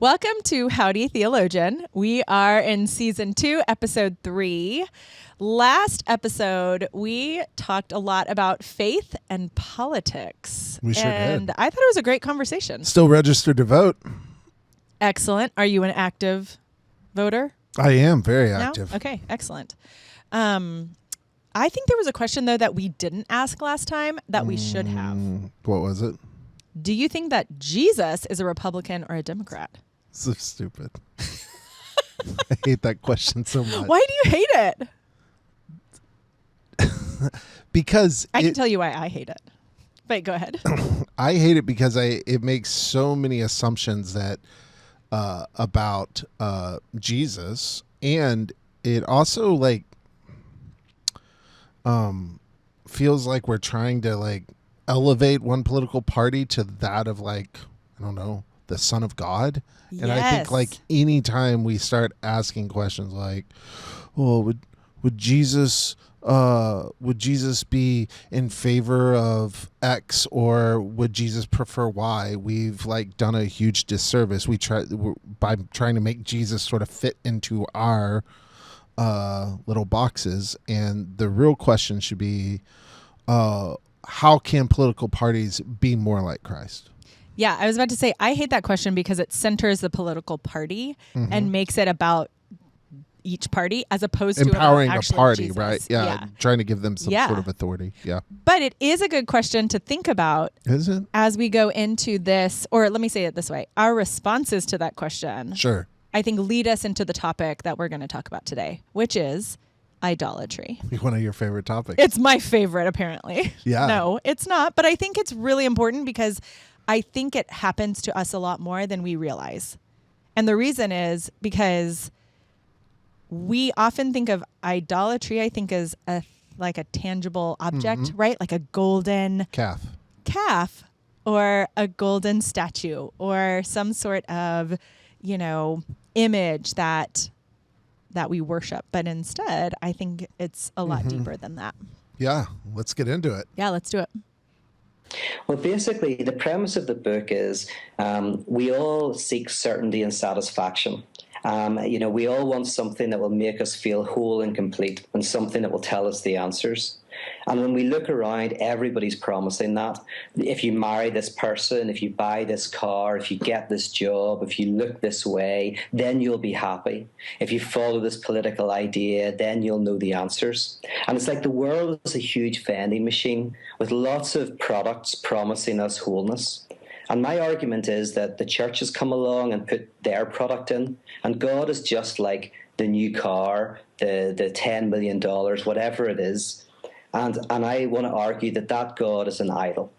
Welcome to Howdy, Theologian. We are in season 2, episode 3. Last episode, we talked a lot about faith and politics. We sure and did. I thought it was a great conversation. Still registered to vote. Excellent. Are you an active voter? I am very active. No? Okay, excellent. I think there was a question, though, that we didn't ask last time that we should have. What was it? Do you think that Jesus is a Republican or a Democrat? So stupid. I hate that question so much. Why do you hate it? Because I can tell you why I hate it. But go ahead. I hate it because it makes so many assumptions that about Jesus, and it also feels like we're trying to elevate one political party to that of I don't know, the Son of God. Yes. And I think anytime we start asking questions would Jesus be in favor of X or would Jesus prefer Y? We've done a huge disservice. By trying to make Jesus sort of fit into our little boxes. And the real question should be, how can political parties be more like Christ? Yeah, I was about to say, I hate that question because it centers the political party and makes it about each party as opposed to empowering about a party, Jesus. right? Yeah, trying to give them some sort of authority. Yeah. But it is a good question to think about. Is it? As we go into this, or let me say it this way, our responses to that question, sure, I think lead us into the topic that we're going to talk about today, which is idolatry. One of your favorite topics. It's my favorite, apparently. Yeah. No, it's not. But I think it's really important because I think it happens to us a lot more than we realize. And the reason is because we often think of idolatry, I think, as a tangible object, right? Like a golden calf or a golden statue or some sort of, image that we worship. But instead, I think it's a lot deeper than that. Yeah, let's get into it. Yeah, let's do it. Well, basically, the premise of the book is we all seek certainty and satisfaction. We all want something that will make us feel whole and complete and something that will tell us the answers. And when we look around, everybody's promising that. If you marry this person, if you buy this car, if you get this job, if you look this way, then you'll be happy. If you follow this political idea, then you'll know the answers. And it's like the world is a huge vending machine with lots of products promising us wholeness. And my argument is that the church has come along and put their product in, and God is just like the new car, the $10 million, whatever it is. And I want to argue that God is an idol,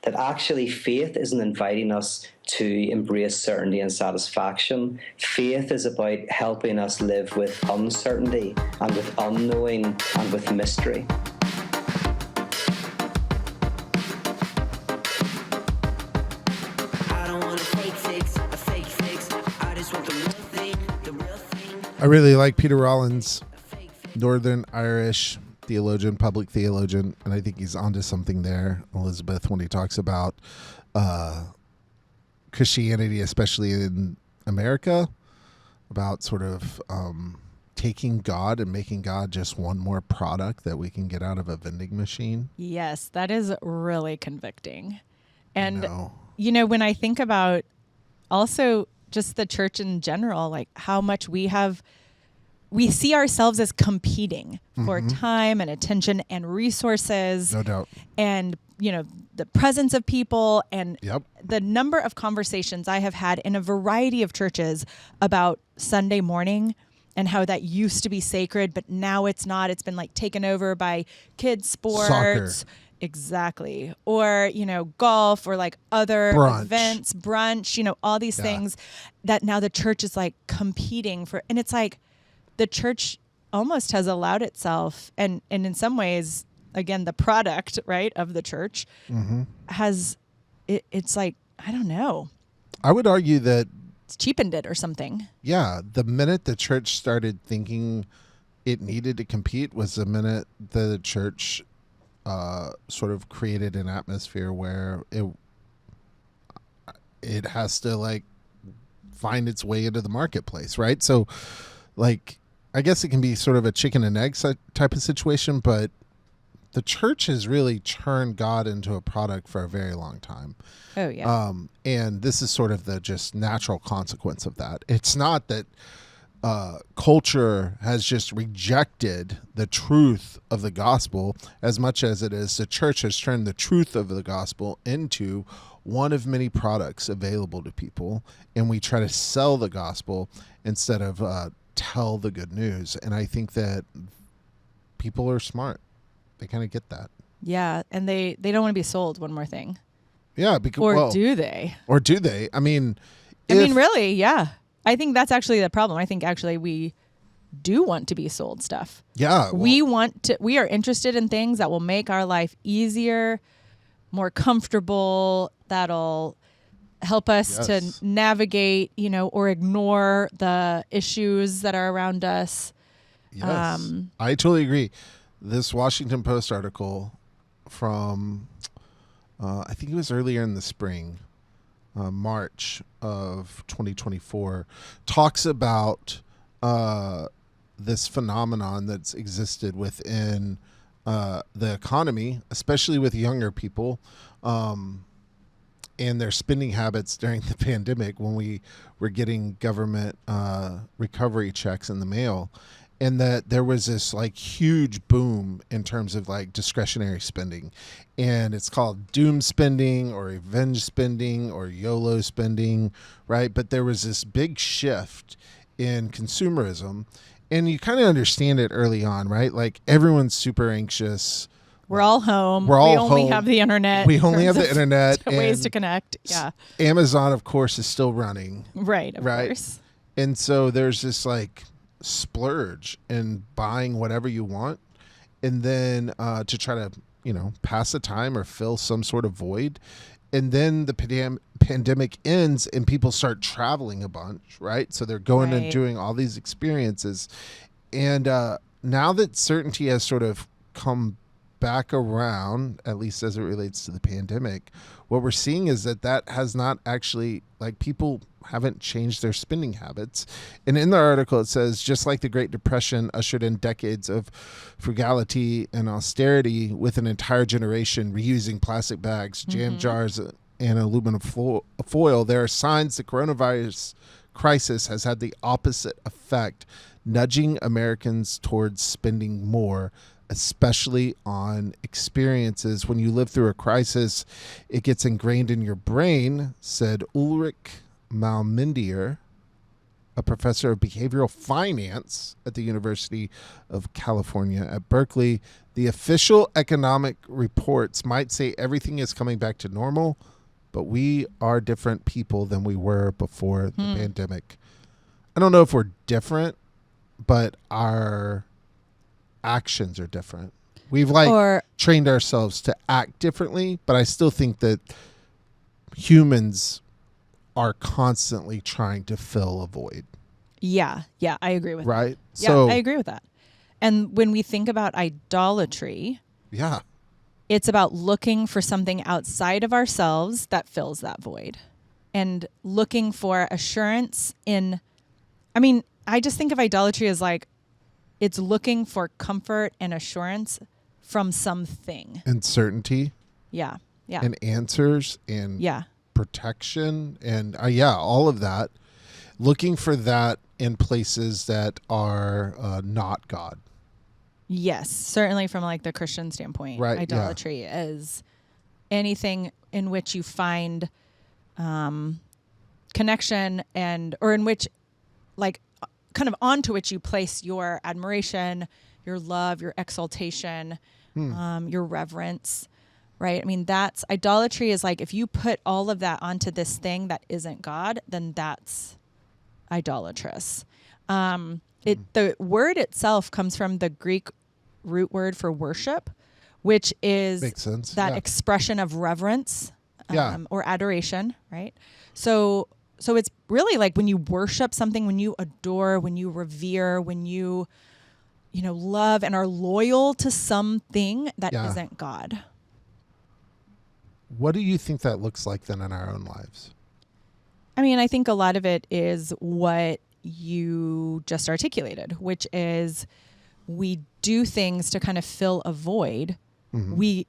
that actually faith isn't inviting us to embrace certainty and satisfaction. Faith is about helping us live with uncertainty and with unknowing and with mystery. I really like Peter Rollins, Northern Irish theologian, public theologian, and I think he's onto something there, Elizabeth, when he talks about Christianity, especially in America, about sort of taking God and making God just one more product that we can get out of a vending machine. Yes, that is really convicting. And, when I think about also just the church in general, how much we see ourselves as competing for time and attention and resources. No doubt. And, the presence of people and the number of conversations I have had in a variety of churches about Sunday morning and how that used to be sacred, but now it's not. It's been taken over by kids sports. Soccer. Exactly. Or, golf or other events, brunch, all these things that now the church is competing for. And it's the church almost has allowed itself, and in some ways, again, the product, right, of the church has, it's I don't know. I would argue that It's cheapened it or something. Yeah. The minute the church started thinking it needed to compete was the minute the church sort of created an atmosphere where it has to find its way into the marketplace, right? So, like, I guess it can be sort of a chicken and egg type of situation, but the church has really turned God into a product for a very long time. Oh, yeah. And this is sort of the just natural consequence of that. It's not that culture has just rejected the truth of the gospel as much as it is the church has turned the truth of the gospel into one of many products available to people, and we try to sell the gospel instead of tell the good news. And I think that people are smart. They kind of get that. Yeah, and they don't want to be sold, one more thing. Yeah, because Or do they? Or do they? I mean, really, yeah. I think that's actually the problem. I think actually we do want to be sold stuff. Yeah. Well, we are interested in things that will make our life easier, more comfortable, that'll help us to navigate, or ignore the issues that are around us. Yes. I totally agree. This Washington Post article from, I think it was earlier in the spring, March of 2024, talks about this phenomenon that's existed within the economy, especially with younger people, and their spending habits during the pandemic when we were getting government recovery checks in the mail. And that there was this like huge boom in terms of like discretionary spending, and it's called doom spending or revenge spending or YOLO spending, right? But there was this big shift in consumerism, and you kind of understand it early on, right? Like everyone's super anxious. We're all home. We only have the internet. We only have the internet. Ways to connect. Yeah. Amazon, of course, is still running. Right. Of course. And so there's this like splurge in buying whatever you want, and then to try to pass the time or fill some sort of void. And then the pandemic ends and people start traveling a bunch, right? So they're going and doing all these experiences, and now that certainty has sort of come back around, at least as it relates to the pandemic, what we're seeing is that has not actually, like, people haven't changed their spending habits. And in the article, it says, just like the Great Depression ushered in decades of frugality and austerity with an entire generation reusing plastic bags, jam jars, and aluminum foil, there are signs the coronavirus crisis has had the opposite effect, nudging Americans towards spending more, especially on experiences. When you live through a crisis, it gets ingrained in your brain, said Ulrich Malmindier, a professor of behavioral finance at the University of California at Berkeley. The official economic reports might say everything is coming back to normal, but we are different people than we were before the pandemic. I don't know if we're different, but our actions are different. We've trained ourselves to act differently, but I still think that humans are constantly trying to fill a void. Yeah, I agree with that. Right? Yeah, so, I agree with that. And when we think about idolatry, it's about looking for something outside of ourselves that fills that void, and looking for assurance in, I just think of idolatry as like, it's looking for comfort and assurance from something. And certainty. Yeah. And answers and protection and all of that. Looking for that in places that are not God. Yes, certainly from like the Christian standpoint. Right, idolatry is anything in which you find connection or in which, like, kind of onto which you place your admiration, your love, your exaltation, your reverence, right? That's idolatry is like, if you put all of that onto this thing that isn't God, then that's idolatrous. The word itself comes from the Greek root word for worship, which is that expression of reverence or adoration, right? So it's really like when you worship something, when you adore, when you revere, when you love and are loyal to something that isn't God. What do you think that looks like then in our own lives? I mean, I think a lot of it is what you just articulated, which is we do things to kind of fill a void. We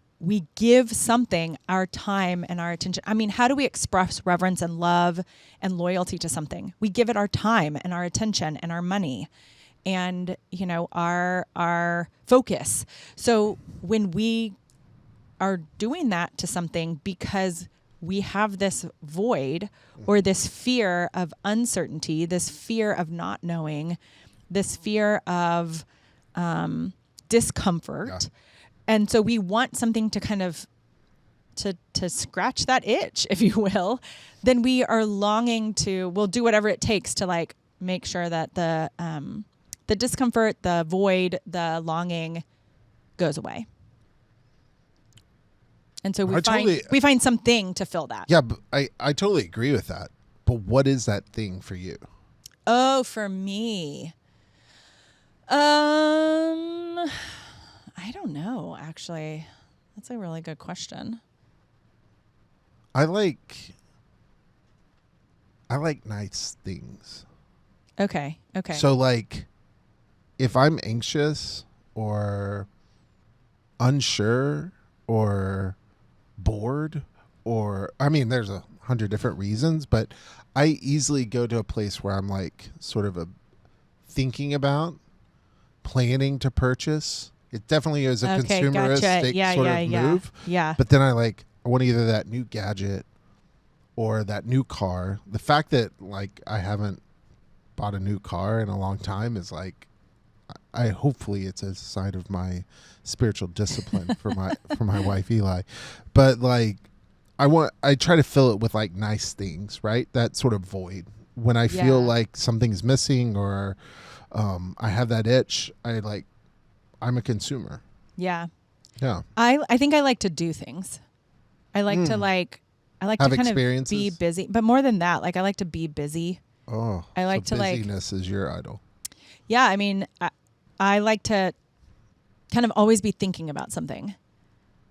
give something our time and our attention. I mean, how do we express reverence and love and loyalty to something? We give it our time and our attention and our money and, you know, our focus. So when we are doing that to something because we have this void or this fear of uncertainty, this fear of not knowing, this fear of discomfort. Yeah. And so we want something to kind of to scratch that itch, if you will. Then we are longing to, we'll do whatever it takes to like make sure that the discomfort, the void, the longing goes away. And so we find something to fill that. Yeah, but I totally agree with that. But what is that thing for you? Oh, for me. I don't know, actually. That's a really good question. I like nice things. Okay. So like if I'm anxious or unsure or bored or I mean there's 100 different reasons, but I easily go to a place where I'm like sort of thinking about planning to purchase. It definitely is a consumeristic sort of move. Yeah. But then I want either that new gadget or that new car. The fact that like I haven't bought a new car in a long time is like I hopefully it's a sign of my spiritual discipline for my wife Eli. But like I try to fill it with like nice things, right? That sort of void. When I feel like something's missing or I have that itch, I'm a consumer. Yeah. Yeah. I think I like to do things. I like to have to kind of be busy, but more than that, like I like to be busy. Oh, I like to busyness is your idol. Yeah. I mean, I like to kind of always be thinking about something,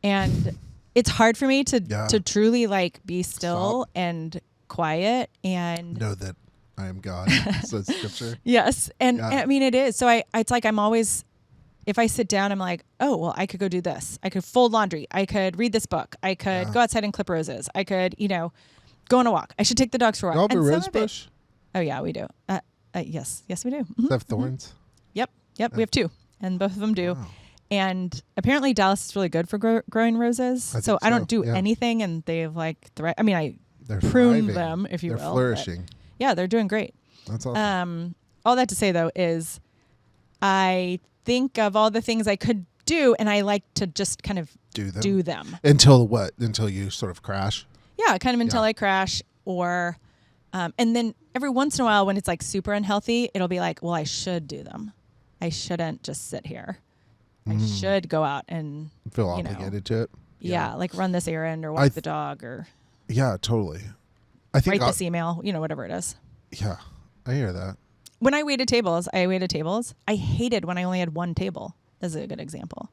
and it's hard for me to truly like be still and quiet and know that I am God. So it's scripture. Yes. And I mean, it is. So it's like, I'm always, if I sit down, I'm like, oh, well, I could go do this. I could fold laundry. I could read this book. I could go outside and clip roses. I could, go on a walk. I should take the dogs for a walk. You have a rose bush? Oh yeah, we do. Yes, we do. Does it have thorns? Yep. We have 2 and both of them do. Wow. And apparently Dallas is really good for growing roses. So I don't do anything and they've like, they're prune them, if you will. They're flourishing. Yeah, they're doing great. That's awesome. All that to say, though, is I think of all the things I could do, and I like to just kind of do them. Until what? Until you sort of crash? Yeah, kind of until I crash. Or, and then every once in a while when it's like super unhealthy, it'll be like, well, I should do them. I shouldn't just sit here. I should go out and feel obligated to it. Yeah, like run this errand or walk the dog or. Yeah, totally. I think write this email, whatever it is. Yeah, I hear that. When I waited tables. I hated when I only had one table. That's a good example.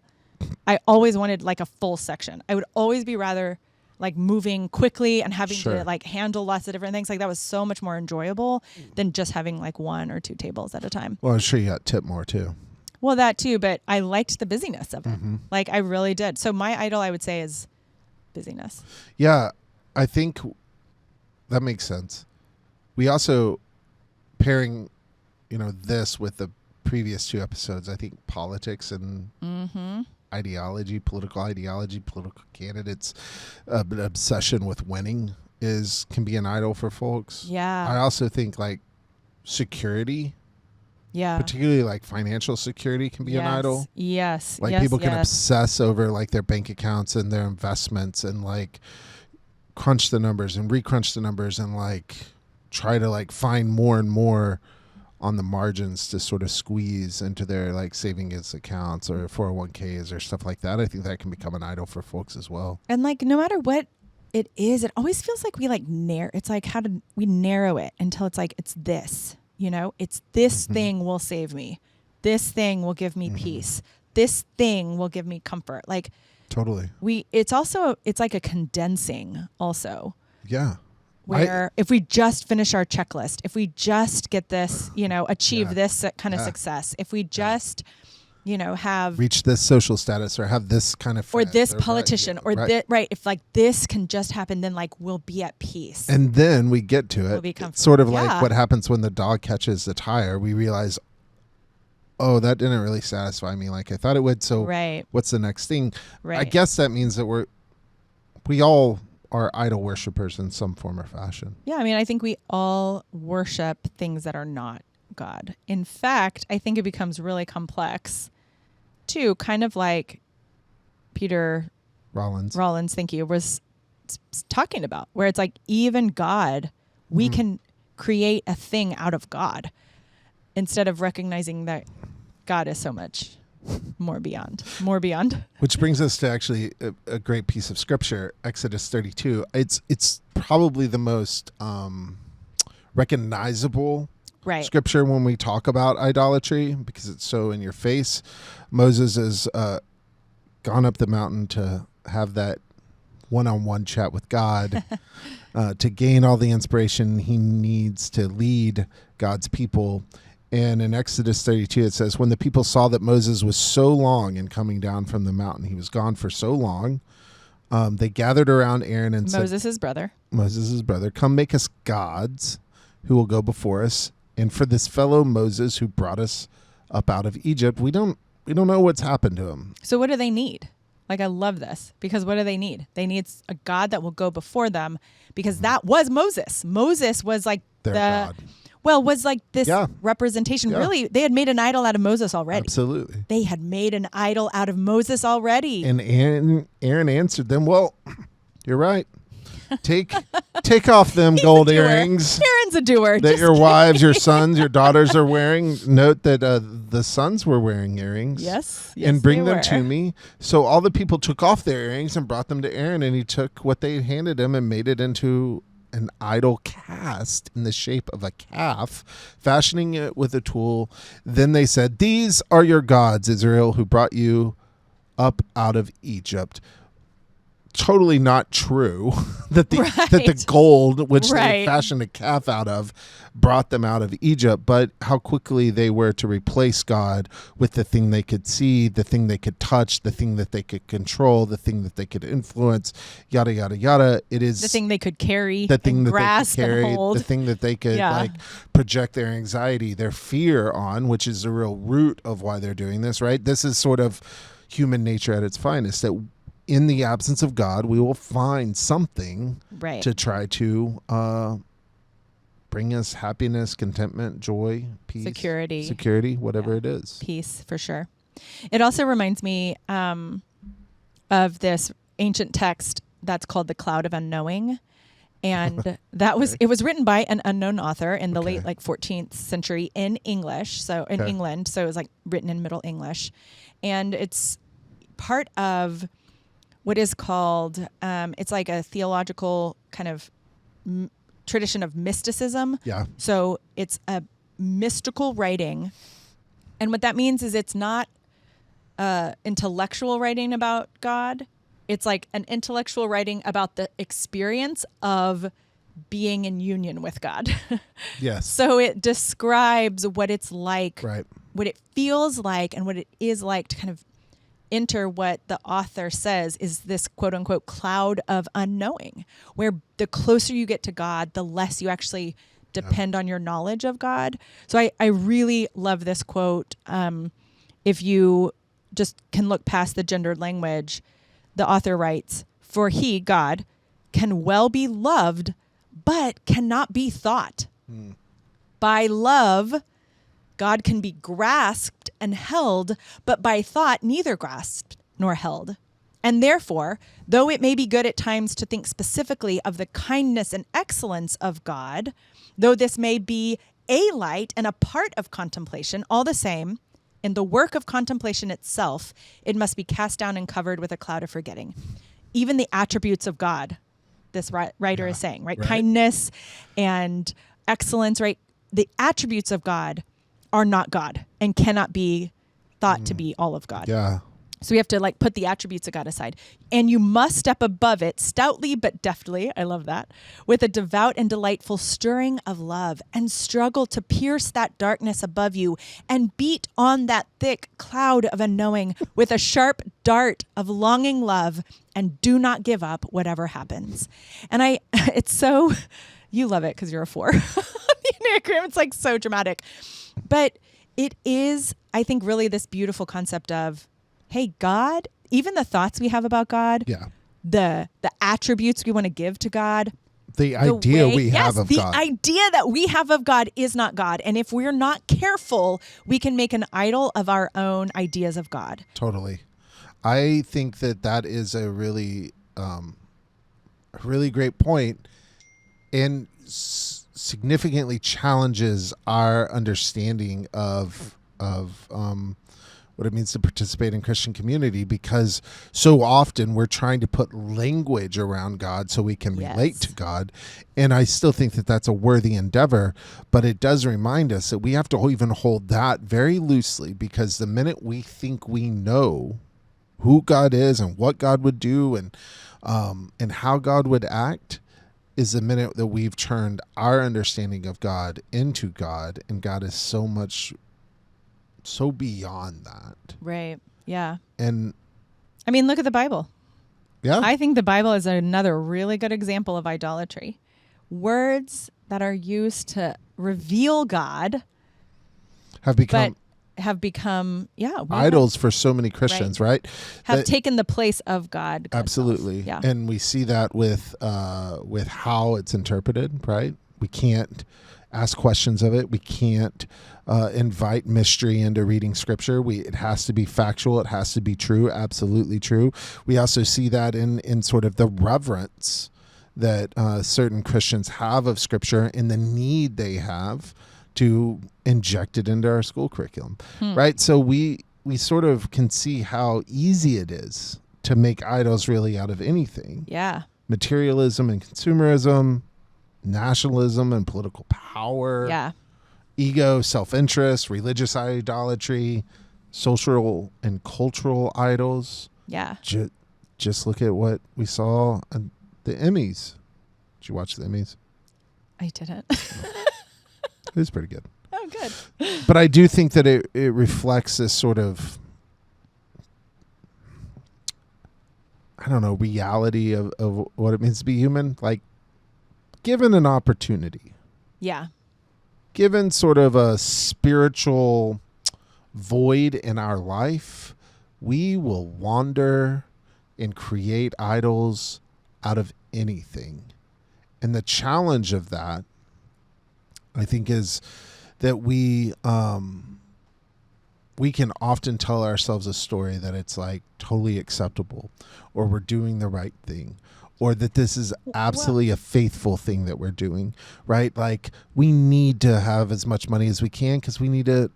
I always wanted like a full section. I would always be rather like moving quickly and having to like handle lots of different things. Like that was so much more enjoyable than just having like 1 or 2 tables at a time. Well, I'm sure you got tipped more too. Well, that too, but I liked the busyness of it. Like I really did. So my idol, I would say, is busyness. Yeah, I think that makes sense. We also pairing, this with the previous 2 episodes, I think politics and ideology, political candidates, an obsession with winning can be an idol for folks. Yeah. I also think like security, particularly like financial security, can be an idol. Yes. Like people can obsess over like their bank accounts and their investments and like crunch the numbers and recrunch the numbers and like try to like find more and more on the margins to sort of squeeze into their like savings accounts or 401ks or stuff like that. I think that can become an idol for folks as well. And like no matter what it is, it always feels like we like it's like how did we narrow it until it's like it's this, it's this thing will save me. This thing will give me peace. This thing will give me comfort. Like totally. It's like a condensing also. Yeah. where if we just finish our checklist, if we just get this, achieve this kind of success, if we just, have reach this social status or have this kind of friend, or this politician if like this can just happen, then like we'll be at peace. And then we get to it. We'll be comfortable. It's sort of like what happens when the dog catches the tire. We realize, oh, that didn't really satisfy me like I thought it would. So what's the next thing? Right. I guess that means that we all are idol worshipers in some form or fashion. Yeah, I mean, I think we all worship things that are not God. In fact, I think it becomes really complex too, kind of like Peter Rollins, thank you, was talking about, where it's like even God, we can create a thing out of God instead of recognizing that God is so much more beyond. Which brings us to actually a great piece of scripture, Exodus 32. It's probably the most recognizable scripture when we talk about idolatry because it's so in your face. Moses has gone up the mountain to have that one-on-one chat with God to gain all the inspiration he needs to lead God's people. And in Exodus 32, it says, when the people saw that Moses was so long in coming down from the mountain, he was gone for so long, they gathered around Aaron and Moses' brother, come make us gods who will go before us. And for this fellow Moses who brought us up out of Egypt, we don't know what's happened to him. So what do they need? Like, I love this because what do they need? They need a God that will go before them because that was Moses. Moses was like their God. Well, was like this representation. Yeah. Really, they had made an idol out of Moses already. Absolutely. They had made an idol out of Moses already. And Aaron answered them, well, you're right. Take off them gold earrings. Aaron's a doer. That your wives, your sons, your daughters are wearing. Note that the sons were wearing earrings. Yes, and bring them to me. So all the people took off their earrings and brought them to Aaron, and he took what they handed him and made it into an idol cast in the shape of a calf, fashioning it with a tool. Then they said, these are your gods, Israel, who brought you up out of Egypt. Totally not true that the gold, which they fashioned a calf out of, brought them out of Egypt, but how quickly they were to replace God with the thing they could see, the thing they could touch, the thing that they could control, the thing that they could influence, yada, yada, yada. It is the thing they could carry, the thing that grasp, they could carry, and hold. the thing that they could project their anxiety, their fear on, which is the real root of why they're doing this, right? This is sort of human nature at its finest, that in the absence of God, we will find something to try to bring us happiness, contentment, joy, peace, security, whatever it is. Peace, for sure. It also reminds me of this ancient text that's called the Cloud of Unknowing. And that was it was written by an unknown author in the late 14th century in English, so in England. So it was like written in Middle English. And it's part of what is called, it's like a theological kind of tradition of mysticism. Yeah. So it's a mystical writing. And what that means is it's not intellectual writing about God. It's like an intellectual writing about the experience of being in union with God. Yes. So it describes what it's like, what it feels like, and what it is like to kind of enter what the author says is this quote unquote cloud of unknowing, where the closer you get to God, the less you actually depend on your knowledge of God. So I really love this quote. If you just can look past the gendered language, the author writes, for he, God, can well be loved, but cannot be thought. By love, God can be grasped and held, but by thought, neither grasped nor held. And therefore, though it may be good at times to think specifically of the kindness and excellence of God, though this may be a light and a part of contemplation, all the same, in the work of contemplation itself, it must be cast down and covered with a cloud of forgetting. Even the attributes of God, this writer is saying, right? Kindness and excellence, right? The attributes of God are not God and cannot be thought to be all of God. Yeah. So we have to like put the attributes of God aside. And you must step above it stoutly but deftly, I love that, with a devout and delightful stirring of love, and struggle to pierce that darkness above you and beat on that thick cloud of unknowing with a sharp dart of longing love, and do not give up whatever happens. And it's so, you love it because you're a 4. The Enneagram, it's like so dramatic. But it is, I think, really this beautiful concept of, hey, God, even the thoughts we have about God, the attributes we want to give to God, the idea we have of God. The idea that we have of God is not God. And if we're not careful, we can make an idol of our own ideas of God. Totally. I think that is a really great point, and significantly challenges our understanding of what it means to participate in Christian community, because so often we're trying to put language around God so we can relate to God. And I still think that that's a worthy endeavor, but it does remind us that we have to even hold that very loosely, because the minute we think we know who God is and what God would do and how God would act is the minute that we've turned our understanding of God into God, and God is so beyond that. Right. Yeah. And I mean, look at the Bible. Yeah. I think the Bible is another really good example of idolatry. Words that are used to reveal God have become idols for so many Christians, right? Have taken the place of God. Absolutely. Yeah. And we see that with how it's interpreted, right? We can't ask questions of it. We can't invite mystery into reading scripture. It has to be factual. It has to be true. Absolutely true. We also see that in sort of the reverence that certain Christians have of scripture and the need they have to inject it into our school curriculum, right? So we sort of can see how easy it is to make idols really out of anything. Yeah. Materialism and consumerism, nationalism and political power. Yeah. Ego, self-interest, religious idolatry, social and cultural idols. Yeah. Just look at what we saw at the Emmys. Did you watch the Emmys? I didn't. It was pretty good. Oh, good. But I do think that it reflects this sort of, I don't know, reality of what it means to be human. Like, given an opportunity. Yeah. Given sort of a spiritual void in our life, we will wander and create idols out of anything. And the challenge of that, I think, is that we can often tell ourselves a story that it's like totally acceptable, or we're doing the right thing, or that this is absolutely a faithful thing that we're doing, right? Like, we need to have as much money as we can because we need to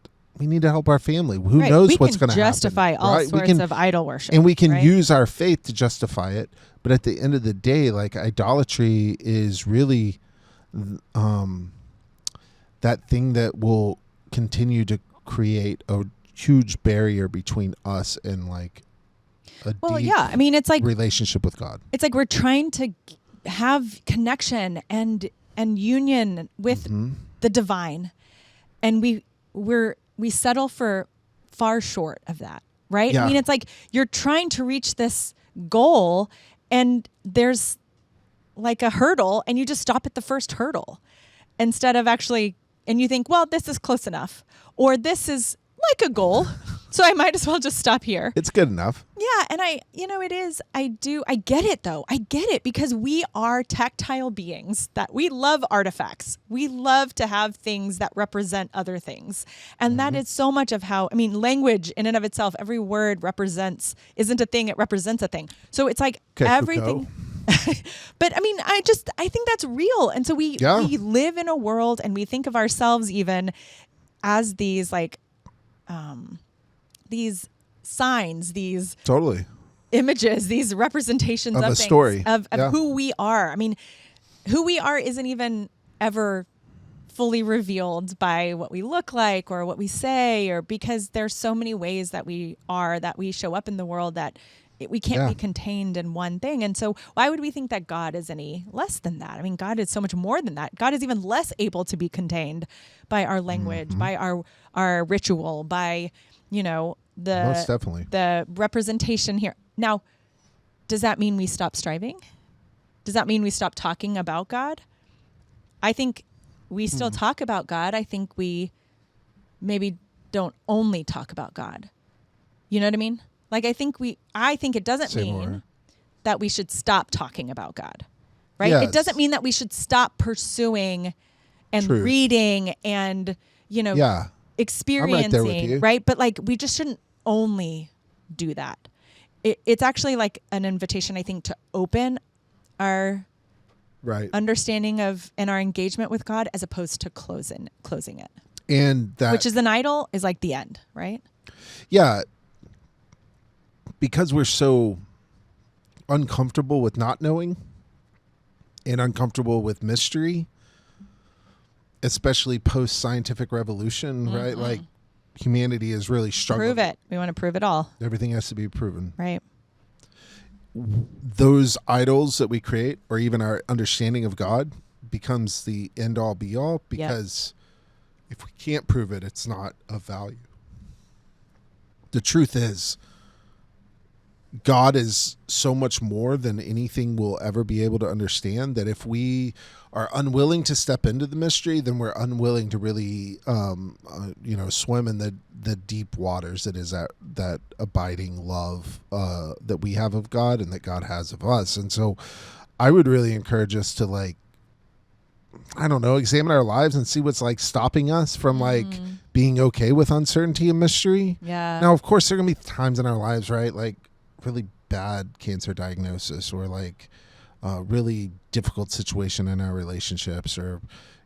help our family. Who knows what's going to happen? Justify all sorts of idol worship. And we can use our faith to justify it. But at the end of the day, like, idolatry is really that thing that will continue to create a huge barrier between us and like a deep it's like relationship with God. It's like we're trying to have connection and union with the divine, and we settle for far short of that, right? Yeah. I mean, it's like you're trying to reach this goal and there's like a hurdle and you just stop at the first hurdle instead of actually, and you think, well, this is close enough, or this is like a goal, so I might as well just stop here. It's good enough. Yeah, and it is. I get it though. I get it because we are tactile beings, that we love artifacts. We love to have things that represent other things. And that is so much of how, language in and of itself, every word isn't a thing, it represents a thing. So it's like everything. But I think that's real. And so we live in a world and we think of ourselves even as these like these signs, these totally images, these representations of a things, story of who we are. I mean, who we are isn't even ever fully revealed by what we look like or what we say, or because there's so many ways that we show up in the world that we can't be contained in one thing. And so why would we think that God is any less than that? I mean, God is so much more than that. God is even less able to be contained by our language, by our ritual, by, most definitely the representation here. Now, does that mean we stop striving? Does that mean we stop talking about God? I think we still talk about God. I think we maybe don't only talk about God. You know what I mean? Like, I think it doesn't mean that we should stop talking about God, right? Yes. It doesn't mean that we should stop pursuing and Truth. reading and, experiencing, right? But like, we just shouldn't only do that. It's actually like an invitation, I think, to open our understanding of and our engagement with God as opposed to closing it. And that, which is an idol, is like the end, right? Yeah. Because we're so uncomfortable with not knowing and uncomfortable with mystery, especially post-scientific revolution, right? Like, humanity is really struggling. Prove it. We want to prove it all. Everything has to be proven. Right. Those idols that we create, or even our understanding of God, becomes the end-all be-all, because if we can't prove it, it's not of value. The truth is, God is so much more than anything we'll ever be able to understand, that if we are unwilling to step into the mystery, then we're unwilling to really, swim in the deep waters that is that abiding love that we have of God and that God has of us. And so I would really encourage us to, examine our lives and see what's stopping us from being okay with uncertainty and mystery. Yeah. Now, of course, there are going to be times in our lives, right? Really bad cancer diagnosis, or really difficult situation in our relationships, or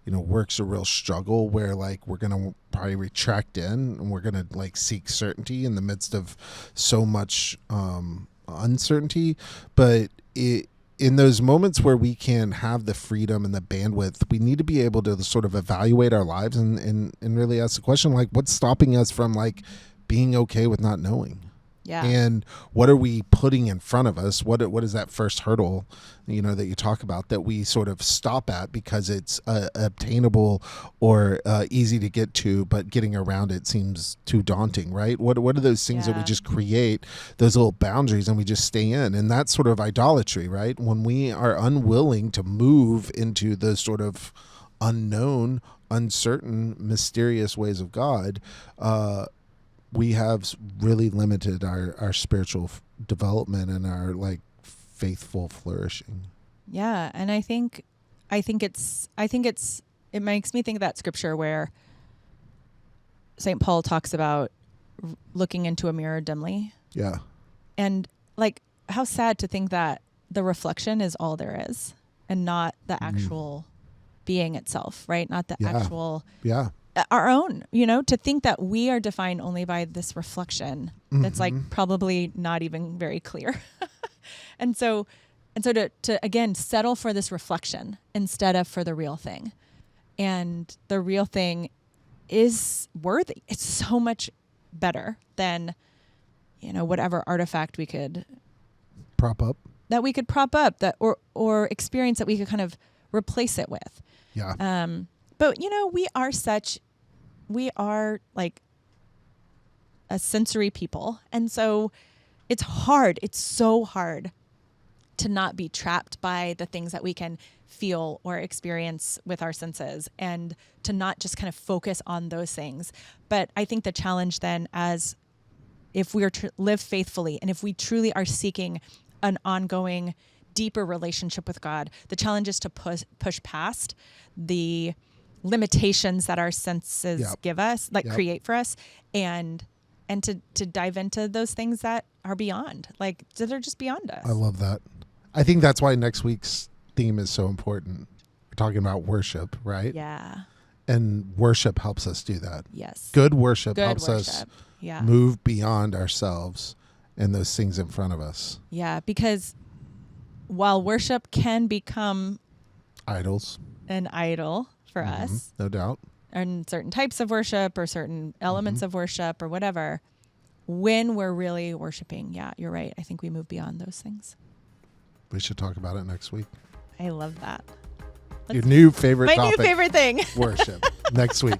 work's a real struggle where we're gonna probably retract in and we're gonna seek certainty in the midst of so much uncertainty. But in those moments where we can have the freedom and the bandwidth, we need to be able to sort of evaluate our lives and really ask the question, what's stopping us from being okay with not knowing? Yeah. And what are we putting in front of us? What is that first hurdle, that you talk about, that we sort of stop at because it's obtainable or easy to get to, but getting around it seems too daunting, right? What are those things that we just create, those little boundaries, and we just stay in? And that's sort of idolatry, right? When we are unwilling to move into those sort of unknown, uncertain, mysterious ways of God, we have really limited our spiritual development and our faithful flourishing. Yeah, and I think it makes me think of that scripture where St. Paul talks about looking into a mirror dimly. Yeah. And how sad to think that the reflection is all there is and not the actual being itself, right? Not the actual our own, to think that we are defined only by this reflection that's probably not even very clear. and so to again settle for this reflection instead of for the real thing. And the real thing is worthy. It's so much better than whatever artifact we could prop up that or experience that we could kind of replace it with. Yeah. But we are a sensory people. And so it's so hard to not be trapped by the things that we can feel or experience with our senses, and to not just kind of focus on those things. But I think the challenge then, as if we are to live faithfully, and if we truly are seeking an ongoing, deeper relationship with God, the challenge is to push past the limitations that our senses give us, create for us, and to dive into those things that are beyond, that are just beyond us. I love that. I think that's why next week's theme is so important. We're talking about worship, right? Yeah. And worship helps us do that. Yes. Good worship helps us Yeah. move beyond ourselves and those things in front of us. Yeah, because while worship can become Idols. an idol, for us, no doubt, and certain types of worship or certain elements of worship or whatever, when we're really worshiping, yeah, you're right. I think we move beyond those things. we should talk about it next week. I love that. Your new favorite My topic. new favorite thing. Worship. Next week.